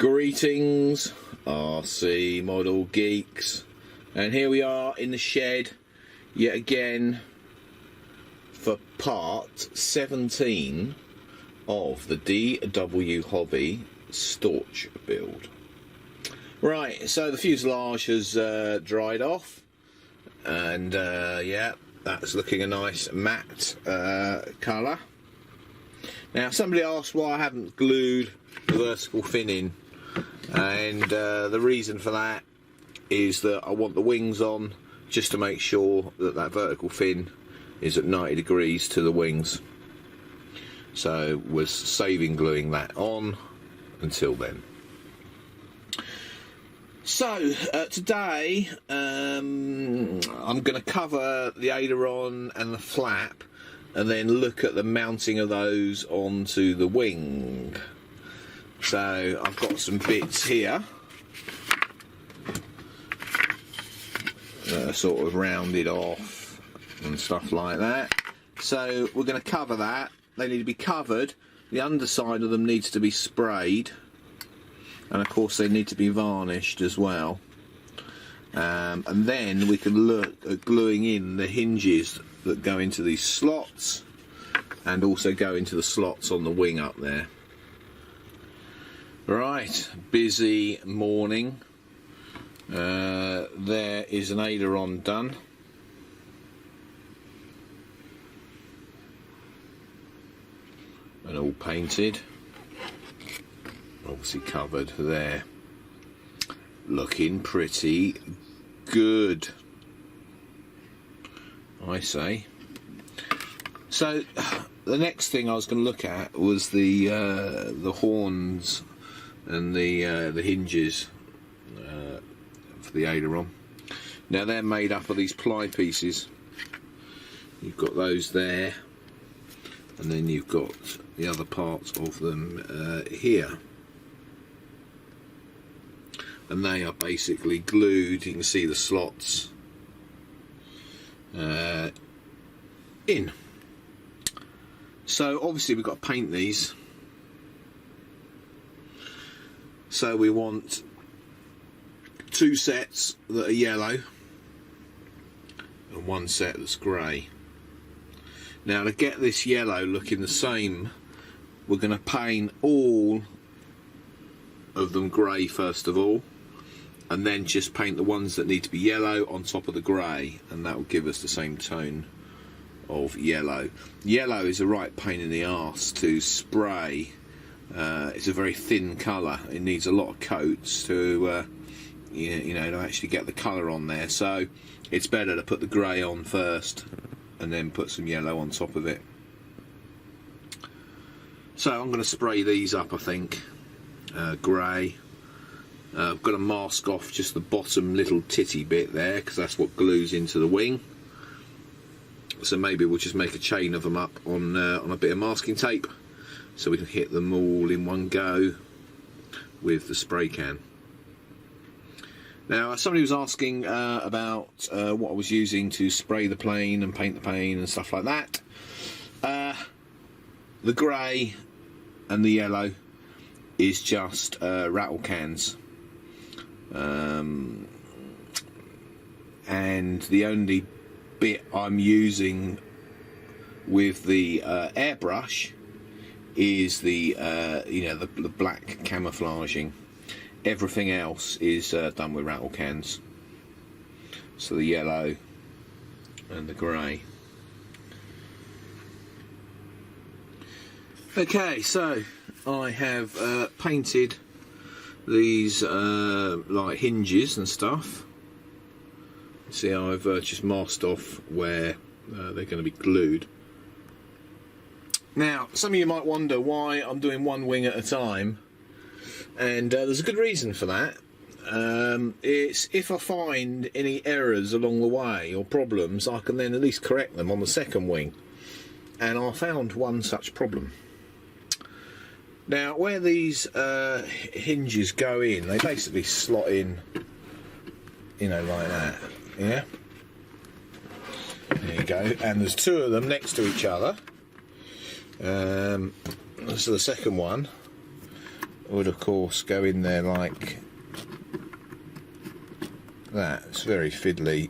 Greetings, RC model geeks, and here we are in the shed yet again for part 17 of the DW Hobby Storch build. Right, so the fuselage has dried off, and yeah, that's looking a nice matte colour. Now, somebody asked why I haven't glued the vertical fin in, and the reason for that is that I want the wings on just to make sure that that vertical fin is at 90 degrees to the wings. So we're saving gluing that on until then. So today I'm going to cover the aileron and the flap and then look at the mounting of those onto the wing. So I've got some bits here that are sort of rounded off and stuff like that. So we're going to cover that. They need to be covered. The underside of them needs to be sprayed, and of course they need to be varnished as well. And then we can look at gluing in the hinges that go into these slots and also go into the slots on the wing up there. Right, busy morning. There is an aileron done. And all painted. Obviously covered there. Looking pretty good, I say. So the next thing I was going to look at was the horns and the hinges for the aileron. Now they're made up of these ply pieces. You've got those there, and then you've got the other parts of them here. And they are basically glued. You can see the slots in. So obviously we've got to paint these. So we want two sets that are yellow and one set that's grey. Now, to get this yellow looking the same, we're going to paint all of them grey first of all, and then just paint the ones that need to be yellow on top of the grey, and that will give us the same tone of yellow. Yellow is a right pain in the arse to spray. It's a very thin colour. It needs a lot of coats to you know, to actually get the colour on there. So it's better to put the grey on first and then put some yellow on top of it. So I'm going to spray these up, I think. Grey. I've got to mask off just the bottom little titty bit there, because that's what glues into the wing. So maybe we'll just make a chain of them up on a bit of masking tape, so we can hit them all in one go with the spray can. Now, somebody was asking about what I was using to spray the plane and paint the plane and stuff like that. The grey and the yellow is just rattle cans. And the only bit I'm using with the airbrush is the you know, the black camouflaging. Everything else is done with rattle cans. So the yellow and the grey. Okay, so I have painted these like hinges and stuff. See how I've just masked off where they're going to be glued. Now, some of you might wonder why I'm doing one wing at a time, and there's a good reason for that. It's if I find any errors along the way or problems, I can then at least correct them on the second wing, and I found one such problem. Now, where these hinges go in, they basically slot in, you know, like that. Yeah, there you go. And there's two of them next to each other. So the second one would of course go in there like that. It's very fiddly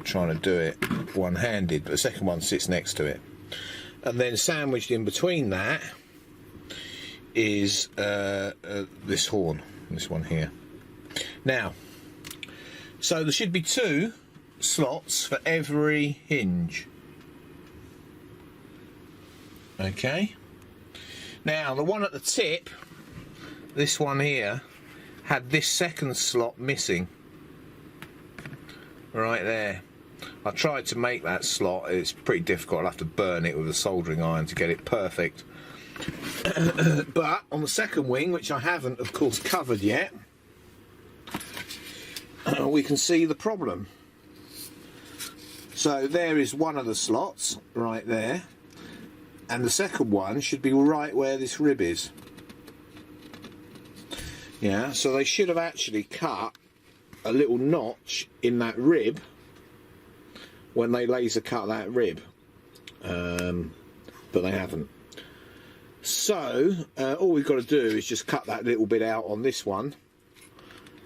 trying to do it one-handed, but the second one sits next to it. And then sandwiched in between that is this horn, this one here. Now, so there should be 2 slots for every hinge. Okay. Now, the one at the tip, this one here, had this second slot missing. Right there. I tried to make that slot. It's pretty difficult. I'll have to burn it with a soldering iron to get it perfect. But on the second wing, which I haven't, of course, covered yet, we can see the problem. So there is one of the slots right there, and the second one should be right where this rib is. Yeah, so they should have actually cut a little notch in that rib when they laser cut that rib, but they haven't. So all we've got to do is just cut that little bit out on this one,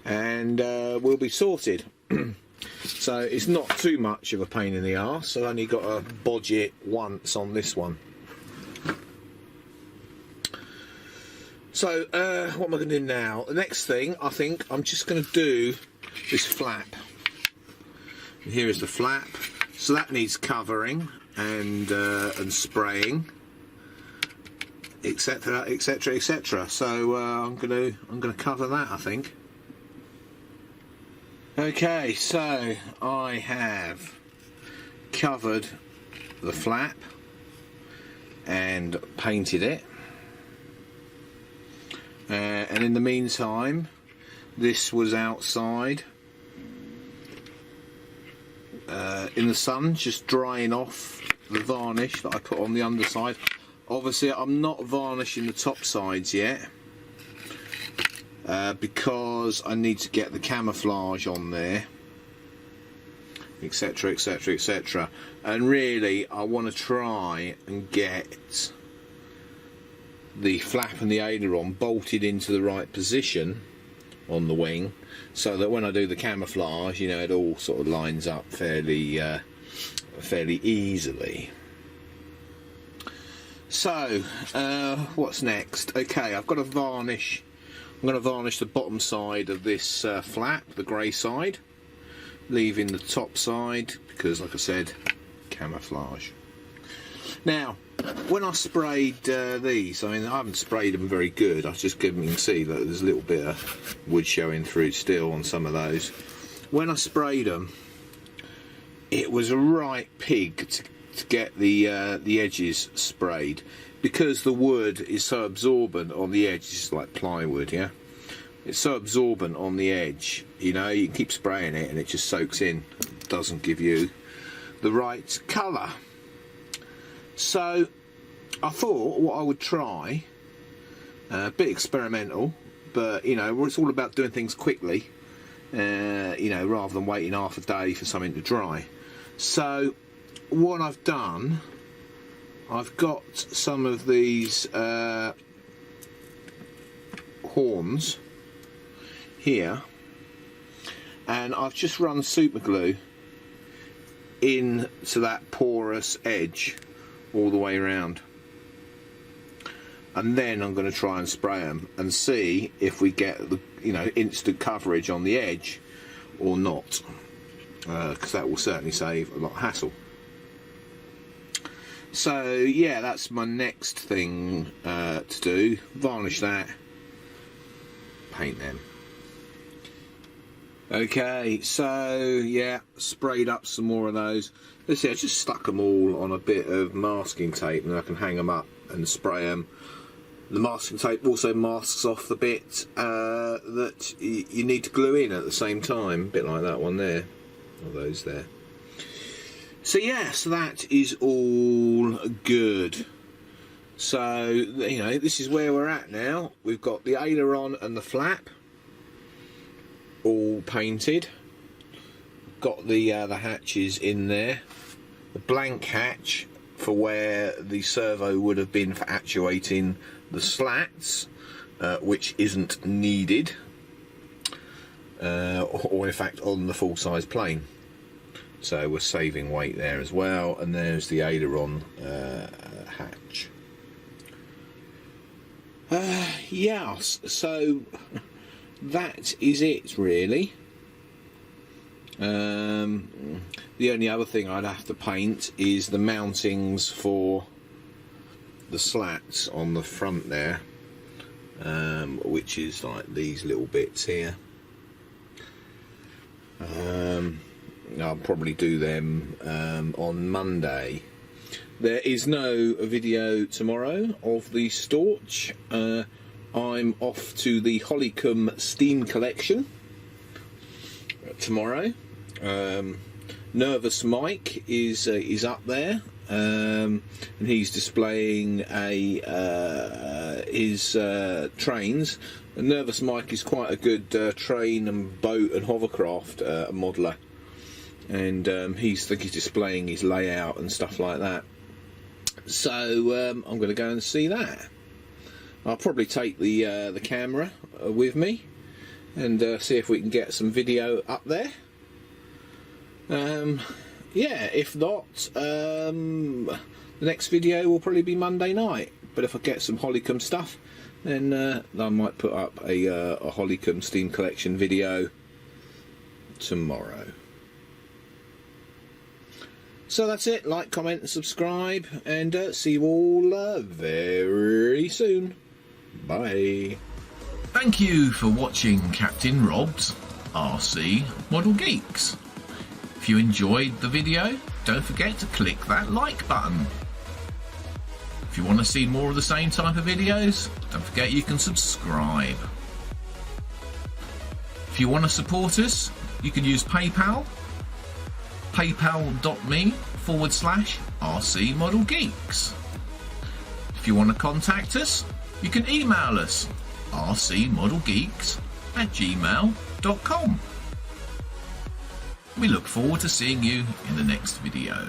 and we'll be sorted. So it's not too much of a pain in the arse. I've only got to bodge it once on this one. So what am I going to do now? The next thing, I think I'm just going to do this flap. And here is the flap. So that needs covering and spraying, etc., etc., etc. So I'm going to cover that, I think. Okay, so I have covered the flap and painted it. And in the meantime, this was outside in the sun, just drying off the varnish that I put on the underside. Obviously, I'm not varnishing the top sides yet because I need to get the camouflage on there, etc., etc., etc. And really, I want to try and get the flap and the aileron bolted into the right position on the wing, so that when I do the camouflage, you know, it all sort of lines up fairly easily. So what's next? Okay, I've got to varnish. I'm going to varnish the bottom side of this flap, the grey side, leaving the top side because, like I said, camouflage. Now, when I sprayed these, I mean, I haven't sprayed them very good. I've just given, you can see that there's a little bit of wood showing through still on some of those. When I sprayed them, it was a right pig to get the edges sprayed, because the wood is so absorbent on the edge. It's like plywood, yeah. It's so absorbent on the edge. You know, you can keep spraying it and it just soaks in. It doesn't give you the right colour. So I thought what I would try, a bit experimental, but you know, it's all about doing things quickly, you know, rather than waiting half a day for something to dry. So what I've done, I've got some of these horns here, and I've just run super glue into that porous edge all the way around, and then I'm going to try and spray them and see if we get the, you know, instant coverage on the edge or not, because that will certainly save a lot of hassle. So yeah, that's my next thing to do. Varnish that, paint them. Okay, so yeah, sprayed up some more of those. Let's see, I just stuck them all on a bit of masking tape, and I can hang them up and spray them. The masking tape also masks off the bit that you need to glue in at the same time, a bit like that one there, or those there. So yeah, so that is all good. So, you know, this is where we're at now. We've got the aileron and the flap all painted. Got the hatches in there. The blank hatch for where the servo would have been for actuating the slats which isn't needed, or in fact on the full-size plane. So we're saving weight there as well. And there's the aileron hatch. Yes, so that is it really. The only other thing I'd have to paint is the mountings for the slats on the front there, which is like these little bits here. I'll probably do them on Monday. There is no video tomorrow of the Storch. I'm off to the Hollycombe Steam Collection tomorrow. Nervous Mike is up there, and he's displaying his trains. And Nervous Mike is quite a good train and boat and hovercraft modeller, and he's displaying his layout and stuff like that. So I'm going to go and see that. I'll probably take the camera with me and see if we can get some video up there. Yeah, if not, the next video will probably be Monday night. But if I get some Hollycombe stuff, then I might put up a Hollycombe Steam Collection video tomorrow. So that's it. Like, comment and subscribe, and see you all very soon. Bye. Thank you for watching Captain Rob's RC Model Geeks. If you enjoyed the video, don't forget to click that like button. If you want to see more of the same type of videos, don't forget you can subscribe. If you want to support us, you can use PayPal, paypal.me/RC Model Geeks. If you want to contact us, you can email us rcmodelgeeks@gmail.com. We look forward to seeing you in the next video.